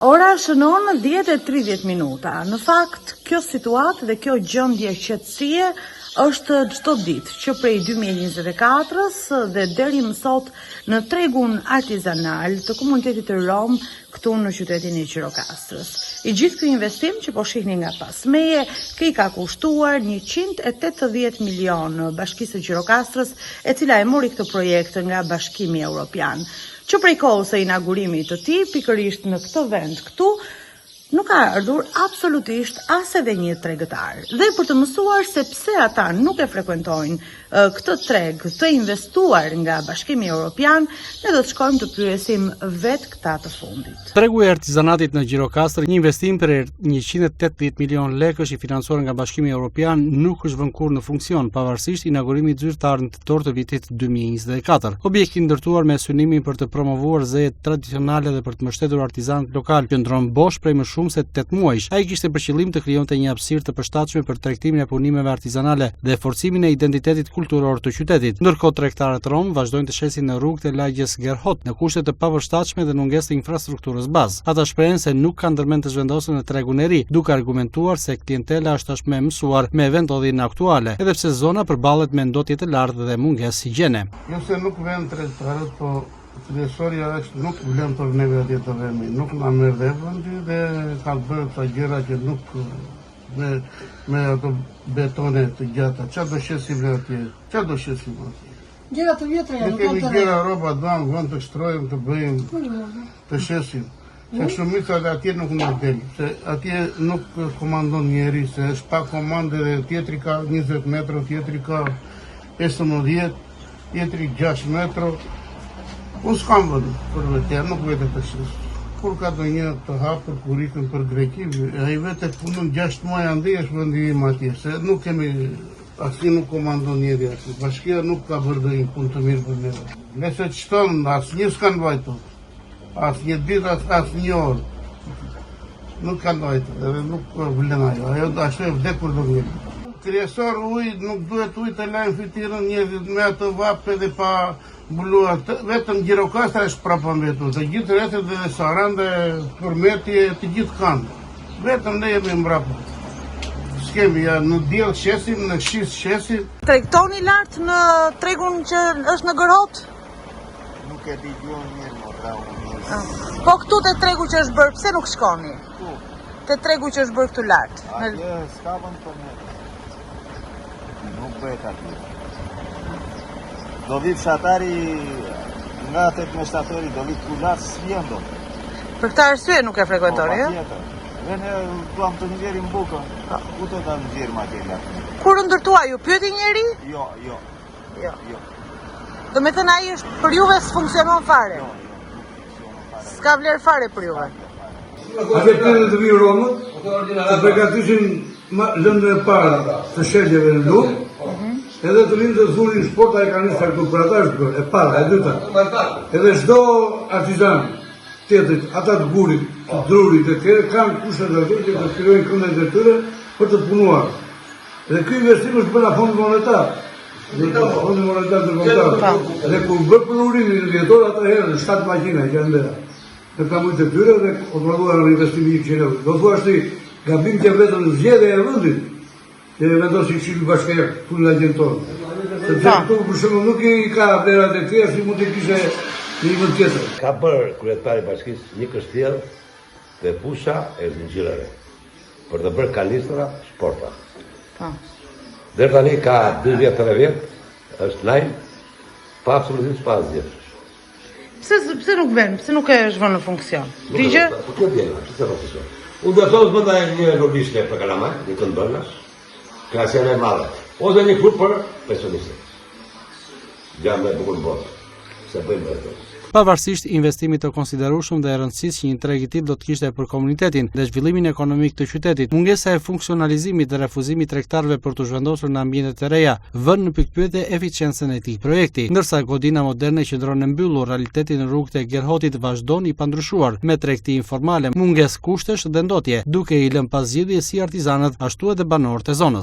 Ora shënon 10:30. Në fakt, kjo situatë dhe kjo gjendje qetësie është çdo ditë që prej 2024-s dhe deri më sot në tregun artizanal të komunitetit të Rom këtu në qytetin e Gjirokastrës. I gjithë ky investim që po shihni nga pasmeje, i ka kushtuar 180 milion Bashkisë së Gjirokastrës, e cila e mori këtë projekt nga Bashkimi Evropian, që prej kohës së inaugurimit të tij, pikërisht në këtë vend këtu, nuk ka ardhur absolutisht as edhe një tregëtar. Dhe për të mësuar se pse ata nuk e frekuentojnë këtë treg të investuar nga Bashkimi Evropian, ne do të shkojmë të pyesim vetë këta të fundit. Tregu i artizanatit në Gjirokastër, një investim për 180 milion lekësh i financuar nga Bashkimi Evropian, nuk është vënë kurrë në funksion, pavarësisht inaugurimit zyrtar në tetor të vitit 2024. Objekti ndërtuar me synimin për të promovuar zejet tradicionale dhe për të mbështetur artizanët lokal, qëndron bosh prej më shumë se 8 muajsh. Ai kishte për qëllim të krijonte një hapësirë të përshtatshme për tregtimin e punimeve artizanale dhe forcimin e identitetit kulturor të qytetit. Ndërkohë tregtarët rom vazhdojnë të shesin në rrugët e lagjes Gerhot në kushte të papërshtatshme dhe mungesë të infrastrukturës bazë. Ata shprehen se nuk kanë ndërmend të zhvendosen në tregun e ri, duke argumentuar se klientela është tashmë e mësuar me vendodhjen aktuale, edhe pse zona përballet me ndotje të lartë dhe mungesë higjiene. Jo se nuk vjen tregtarët, po kryesorja është nuk vlen për neve atje të vemi, nuk na merr dhe vendi dhe ka bërë të gjëra që nuk me ato betone të gjata. Çfarë do shesim atje? Çfarë do shesim atje? Gjëra të vjetra janë. Ne kemi gjëra rroba dam, vend të shtrojmë, të bëjmë, të shesim. Se shumica atje nuk na del, se atje nuk komandon njeri, se është pa komandë dhe tjetri ka 20 metra, tjetri ka 15, tjetri 6 metra. Unë s'kam vënë për vetë, nuk vete të shes. Kur ka do një të hapër, kur ikën për Greki, a i vete punën 6 muaj andi është vendim atje, se nuk kemi, asnjë nuk komandon njeri atje. Bashkia nuk ka bërë një punë të mirë për neve. Nëse qëton, asnjë s'kanë vajtur. Asnjë ditë, asnjë orë. Nuk kanë vajtur, edhe nuk vlen ajo. Ajo ashtu e vdekur do njeri. Kryesor ujë, nuk duhet ujë të lajnë fytyrën njerëzit me atë vape dhe pa mbuluar, vetëm Gjirokastra është prapambetur, të gjithë rrethet dhe Saranda, Përmeti, të gjithë kanë. Vetëm ne jemi mbrapa. S'kemi, ja, në diell shesim, në shis shesim. Tregtoni lart në tregun që është në Gërhot? Nuk e di gjuhën mirë, më bravo. Po këtu te tregu që është bërë, pse nuk shkoni? Ku? Te tregu që është bërë këtu lart. Atje s'ka vend për ne. Nuk bëhet atje. Do vit fshatari nga tek meshtatori, do vit kullar s'vjen do. Për këtë arsye nuk e frekuentoni, ja? Dhe ne duam të nxjerrim bukën. Ku do ta nxjerrim atje? Kur u ndërtua ju pyeti njeri? Jo. Do me thënë ai është për juve s'funksionon fare. Jo. S'ka vlerë fare për juve. Ate të të vinë Romët, të përgatisin lëndën e parë të shelljeve në lukë, edhe të vinë të zurin shporta e kanista këtu për ata është bërë, e para, e dyta. Edhe çdo artizan tjetër, ata të burit, të drurit, e tjerë, kanë kushtet e tyre që të krijojnë këndet e tyre për të punuar. Dhe ky investim është bërë në fond monetar. Fondi monetar të kombëtar. Dhe kur bërë punurimin në vjetor, atëherë 7 makina që janë ndera. Në kamujt e tyre dhe kontrolluar në investimin i qenë. Do thua është gabim që vetëm zgjedhja e vendit. E vendosi Këshilli Bashkiak punë në agjen tonë. Sepse këtu për shembull nuk i ka vlerat e tjera si mund të kishte në një vend tjetër. Ka bërë kryetari i bashkisë një kështjellë te pusha e zinxhirave për të bërë kanistra sporta. Deri tani ka 2 vjet 3 vjet është lajm pa absolutisht pa asgjë. Pse nuk vjen? Pse nuk është vënë në funksion? Digje? Po kjo vjen, çfarë funksion? Unë do të thos më ndaj një lobishtë për Kalamaj, një këndbërnash, klasën e madhe, ose një klub për pensionistët. Gjam me bukur botë, se bëjmë vërtet. Pavarësisht investimit të konsiderueshëm dhe e rëndësisë që një treg i tillë do të kishte për komunitetin dhe zhvillimin ekonomik të qytetit, mungesa e funksionalizimit dhe refuzimit tregtarëve për të zhvendosur në ambientet e reja vën në pikpyetje eficiencën e këtij projekti, ndërsa godina moderne qëndron në mbyllur, realiteti në rrugët e Gerhotit vazhdon i pandryshuar, me tregti informale, mungesë kushtesh dhe ndotje, duke i lënë paszgjedhje si artizanët ashtu edhe banorët e zonës.